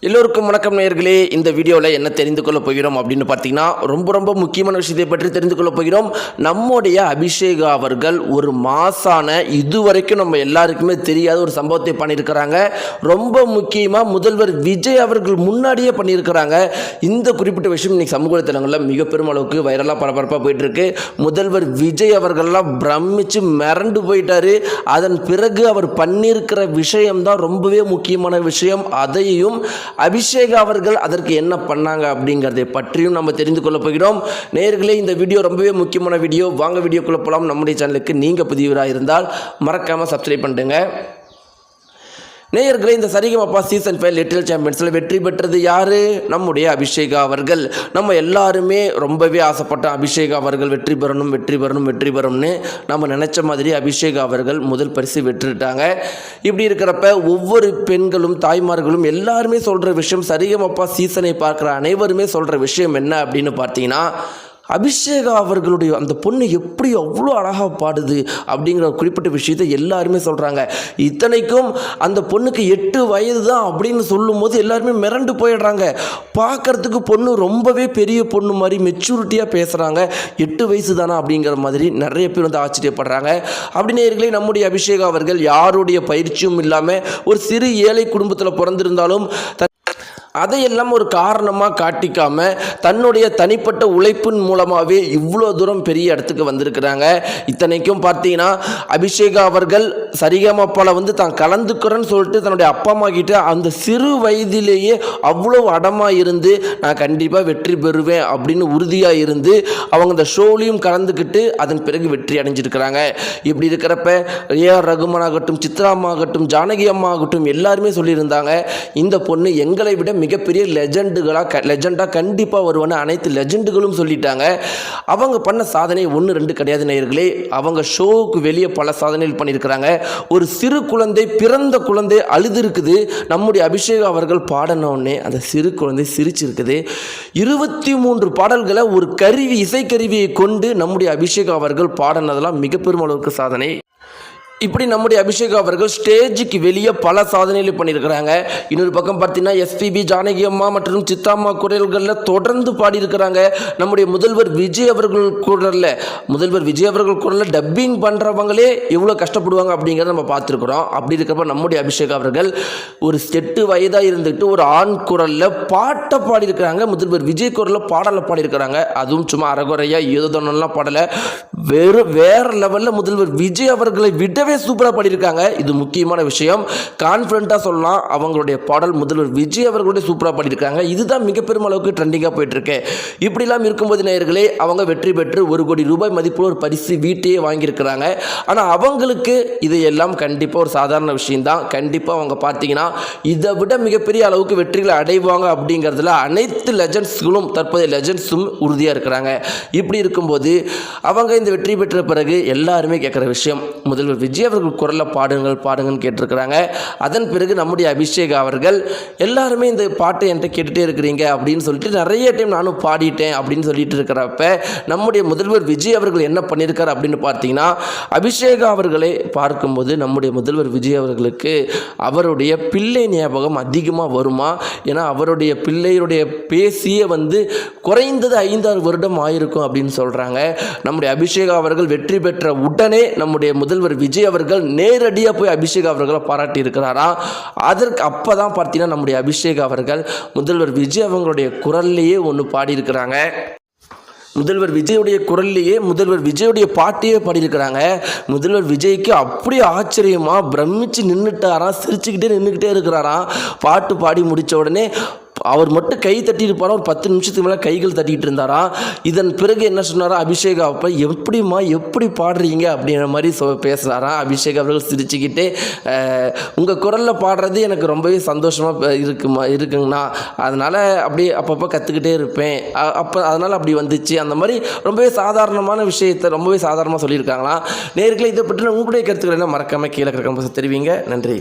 எல்லோருக்கும் வணக்கம் நேயர்களே. இந்த வீடியோவில் என்ன தெரிந்து கொள்ள போகிறோம் அப்படின்னு பார்த்தீங்கன்னா, ரொம்ப முக்கியமான விஷயத்தை பற்றி தெரிந்து கொள்ள போகிறோம். நம்முடைய அபிஷேகா அவர்கள் ஒரு மாசான இதுவரைக்கும் நம்ம எல்லாருக்குமே தெரியாத ஒரு சம்பவத்தை பண்ணியிருக்கிறாங்க. ரொம்ப முக்கியமாக முதல்வர் விஜய் அவர்கள் முன்னாடியே பண்ணியிருக்கிறாங்க. இந்த குறிப்பிட்ட விஷயம் இன்னைக்கு சமூக வலைத்தளங்களில் மிக பெரும் அளவுக்கு வைரலாக பரபரப்பாக போயிட்டு இருக்கு. முதல்வர் விஜய் அவர்கள்லாம் பிரமிச்சு மிரண்டு போயிட்டாரு. அதன் பிறகு அவர் பண்ணியிருக்கிற விஷயம்தான் ரொம்பவே முக்கியமான விஷயம். அதையும் அபிஷேகா அவர்கள் அதற்கு என்ன பண்ணாங்க அப்படிங்கிறதை பற்றியும் நம்ம தெரிந்து கொள்ள போகிறோம். நேயர்களே, இந்த வீடியோ ரொம்பவே முக்கியமான வீடியோ. வாங்க வீடியோக்குள்ள போகலாம். நம்முடைய சேனலுக்கு நீங்கள் புதியவராக இருந்தால் மறக்காமல் சப்ஸ்கிரைப் பண்ணுங்க. நேயர்களே, இந்த சரிகமப்பா சீசன் 5 லிட்டில் சாம்பியன்ஸில் வெற்றி பெற்றது யார்? நம்முடைய அபிஷேகா அவர்கள். நம்ம எல்லாருமே ரொம்பவே ஆசைப்பட்ட அபிஷேகா அவர்கள் வெற்றி பெறணும்னு நம்ம நினச்ச மாதிரி அபிஷேகா அவர்கள் முதல் பரிசு வெற்றிட்டாங்க. இப்படி இருக்கிறப்ப ஒவ்வொரு பெண்களும் தாய்மார்களும் எல்லாருமே சொல்கிற விஷயம், சரிகமப்பா சீசனை பார்க்குற அனைவருமே சொல்கிற விஷயம் என்ன அப்படின்னு பார்த்தீங்கன்னா, அபிஷேகா அவர்களுடைய அந்த பொண்ணு எப்படி அவ்வளோ அழகாக பாடுது அப்படிங்கிற குறிப்பிட்ட விஷயத்தை எல்லாருமே சொல்கிறாங்க. இத்தனைக்கும் அந்த பொண்ணுக்கு 8 வயது தான் அப்படின்னு சொல்லும் போது எல்லாருமே மிரண்டு போயிடுறாங்க. பார்க்கறதுக்கு பொண்ணு ரொம்பவே பெரிய பொண்ணு மாதிரி மெச்சூரிட்டியாக பேசுகிறாங்க. 8 வயசு தானா அப்படிங்கிற மாதிரி நிறைய பேர் வந்து ஆச்சரியப்படுறாங்க. அப்படின்னே நம்முடைய அபிஷேகா அவர்கள் யாருடைய பயிற்சியும் இல்லாமல் ஒரு சிறு ஏழை குடும்பத்தில் பிறந்திருந்தாலும் அதையெல்லாம் ஒரு காரணமாக காட்டிக்காமல் தன்னுடைய தனிப்பட்ட உழைப்பின் மூலமாகவே இவ்வளோ தூரம் பெரிய இடத்துக்கு வந்திருக்கிறாங்க. இத்தனைக்கும் பார்த்தீங்கன்னா, அபிஷேகா அவர்கள் சரிகமப்பால வந்து தான் கலந்துக்கிறேன்னு சொல்லிட்டு தன்னுடைய அப்பா அம்மா கிட்ட அந்த சிறு வயதிலேயே அவ்வளோ அடமாக இருந்து நான் கண்டிப்பாக வெற்றி பெறுவேன் அப்படின்னு உறுதியாக இருந்து அவங்க அந்த ஷோலையும் கலந்துக்கிட்டு அதன் பிறகு வெற்றி அடைஞ்சிருக்கிறாங்க. இப்படி இருக்கிறப்ப ஏஆர் ரகுமான் ஆகட்டும், சித்ராமா ஆகட்டும், ஜானகி அம்மா ஆகட்டும் எல்லாருமே சொல்லியிருந்தாங்க, இந்த பொண்ணு எங்களை விட மிகப்பெரிய லெஜெண்டாக கண்டிப்பாக வருவான அனைத்து லெஜெண்டுகளும் சொல்லிட்டாங்க. அவங்க பண்ண சாதனை 1-2 கிடையாது நேயர்களே. அவங்க ஷோவுக்கு வெளியே பல சாதனைகள் பண்ணியிருக்கிறாங்க. ஒரு சிறு குழந்தை, பிறந்த குழந்தை அழுதுருக்குது. நம்முடைய அபிஷேகா அவர்கள் பாடனோடனே அந்த சிறு குழந்தை சிரிச்சிருக்குது. 23 பாடல்களை ஒரு இசைக்கருவியை கொண்டு நம்முடைய அபிஷேகா அவர்கள் பாடினதெல்லாம் மிக பெரும் அளவுக்கு சாதனை. இப்படி நம்முடைய அபிஷேகா அவர்கள் ஸ்டேஜுக்கு வெளியே பல சாதனைகள் பண்ணியிருக்கிறாங்க. இன்னொரு பக்கம் பார்த்தீங்கன்னா, எஸ்பிபி, ஜானகி அம்மா மற்றும் சித்தாம்மா குரல்களில் தொடர்ந்து பாடியிருக்கிறாங்க. நம்முடைய முதல்வர் விஜய் அவர்கள் குரலில் டப்பிங் பண்ணுறவங்களே எவ்வளோ கஷ்டப்படுவாங்க அப்படிங்கிறத நம்ம பார்த்துருக்குறோம். அப்படி இருக்கிறப்ப நம்முடைய அபிஷேகா அவர்கள் ஒரு 8 வயதாக இருந்துட்டு ஒரு ஆண் குரலில் பாட்டை பாடியிருக்கிறாங்க. முதல்வர் விஜய் குரலில் பாடலை பாடியிருக்கிறாங்க. அதுவும் சும்மா அரைகுறையாக ஏதோலாம் பாடலை வேற லெவலில் முதல்வர் விஜய் அவர்களை விடவே சூப்பராக பாடியிருக்காங்க. இது முக்கியமான விஷயம். கான்ஃபிடென்ட்டாக சொல்லலாம், அவங்களுடைய பாடல் முதல்வர் விஜய் அவர்களுடைய சூப்பராக பாடியிருக்காங்க. இதுதான் மிக பெரும் அளவுக்கு ட்ரெண்டிங்காக போயிட்டு இருக்கு. இப்படிலாம் இருக்கும்போது நேயர்களே, அவங்க வெற்றி பெற்று 1 கோடி ரூபாய் மதிப்புள்ள ஒரு பரிசு வீட்டையே வாங்கியிருக்கிறாங்க. ஆனால் அவங்களுக்கு இதையெல்லாம் கண்டிப்பாக ஒரு சாதாரண விஷயம்தான். கண்டிப்பாக அவங்க பார்த்தீங்கன்னா இதை விட மிகப்பெரிய அளவுக்கு வெற்றிகளை அடைவாங்க அப்படிங்கிறதுல அனைத்து லெஜண்ட்ஸ்களும், தற்போதைய லெஜண்ட்ஸும் உறுதியாக இருக்கிறாங்க. இப்படி இருக்கும்போது அவங்க இந்த வெற்றி பெற்ற பிறகு எல்லாருமே கேட்குற விஷயம், முதல்வர் விஜய் அவர்கள் குரலில் பாடுங்கன்னு கேட்டிருக்கிறாங்க. அதன் பிறகு நம்முடைய அபிஷேகா அவர்கள் எல்லாருமே இந்த பாட்டை என்கிட்ட கேட்டுகிட்டே இருக்கிறீங்க அப்படின்னு சொல்லிட்டு நிறைய டைம் நானும் பாடிட்டேன் அப்படின்னு சொல்லிட்டு இருக்கிறப்ப நம்முடைய முதல்வர் விஜய் அவர்கள் என்ன பண்ணியிருக்கார் அப்படின்னு பார்த்தீங்கன்னா, அபிஷேகா அவர்களை பார்க்கும்போது நம்முடைய முதல்வர் விஜய் அவர்களுக்கு அவருடைய பிள்ளை ஞாபகம் அதிகமாக வருமா. ஏன்னா அவருடைய பிள்ளையுடைய பேசியே வந்து குறைந்தது 5-6 வருடம் ஆயிருக்கும் அப்படின்னு சொல்கிறாங்க. நம்முடைய அபிஷேகா அவர்கள் வெற்றி பெற்ற உடனே நம்முடைய முதல்வர் விஜய் அவர்கள் நேரடியாக போய் அபிஷேகா அவர்களை பாராட்டி இருக்கிறாரா. அதற்கு அப்பதான் பார்த்தீங்கன்னா நம்முடைய அபிஷேகா அவர்கள் முதல்வர் விஜய் அவங்களுடைய குரல்லையே ஒன்று பாடியிருக்கிறாங்க. முதல்வர் விஜயுடைய குரல்லையே முதல்வர் விஜயுடைய பாட்டையே பாடியிருக்கிறாங்க. முதல்வர் விஜய்க்கு அப்படியே ஆச்சரியமாக பிரமிச்சு நின்றுட்டாராம், சிரிச்சுக்கிட்டே நின்றுக்கிட்டே இருக்கிறாராம். பாட்டு பாடி முடித்த உடனே அவர் மட்டும் கை தட்டியிருப்பாரா, ஒரு 10 நிமிஷத்துக்கு மேலே கைகள் தட்டிகிட்டு இருந்தாராம். இதன் பிறகு என்ன சொன்னாரா, அபிஷேகா அப்போ எப்படி பாடுறீங்க அப்படிங்கிற மாதிரி பேசுகிறாராம். அபிஷேகா அவர்கள் சிரிச்சுக்கிட்டே, உங்கள் குரலில் பாடுறது எனக்கு ரொம்பவே சந்தோஷமாக இருக்குங்கண்ணா, அதனால் அப்படியே அப்பப்போ கற்றுக்கிட்டே இருப்பேன், அதனால் அப்படி வந்துச்சு. அந்த மாதிரி ரொம்பவே சாதாரணமான விஷயத்தை ரொம்பவே சாதாரணமாக சொல்லியிருக்காங்களாம். நேயர்களே, இதை பற்றி உங்களுடைய கருத்துக்களை மறக்காமல் கீழே தெரிவிங்க. நன்றி.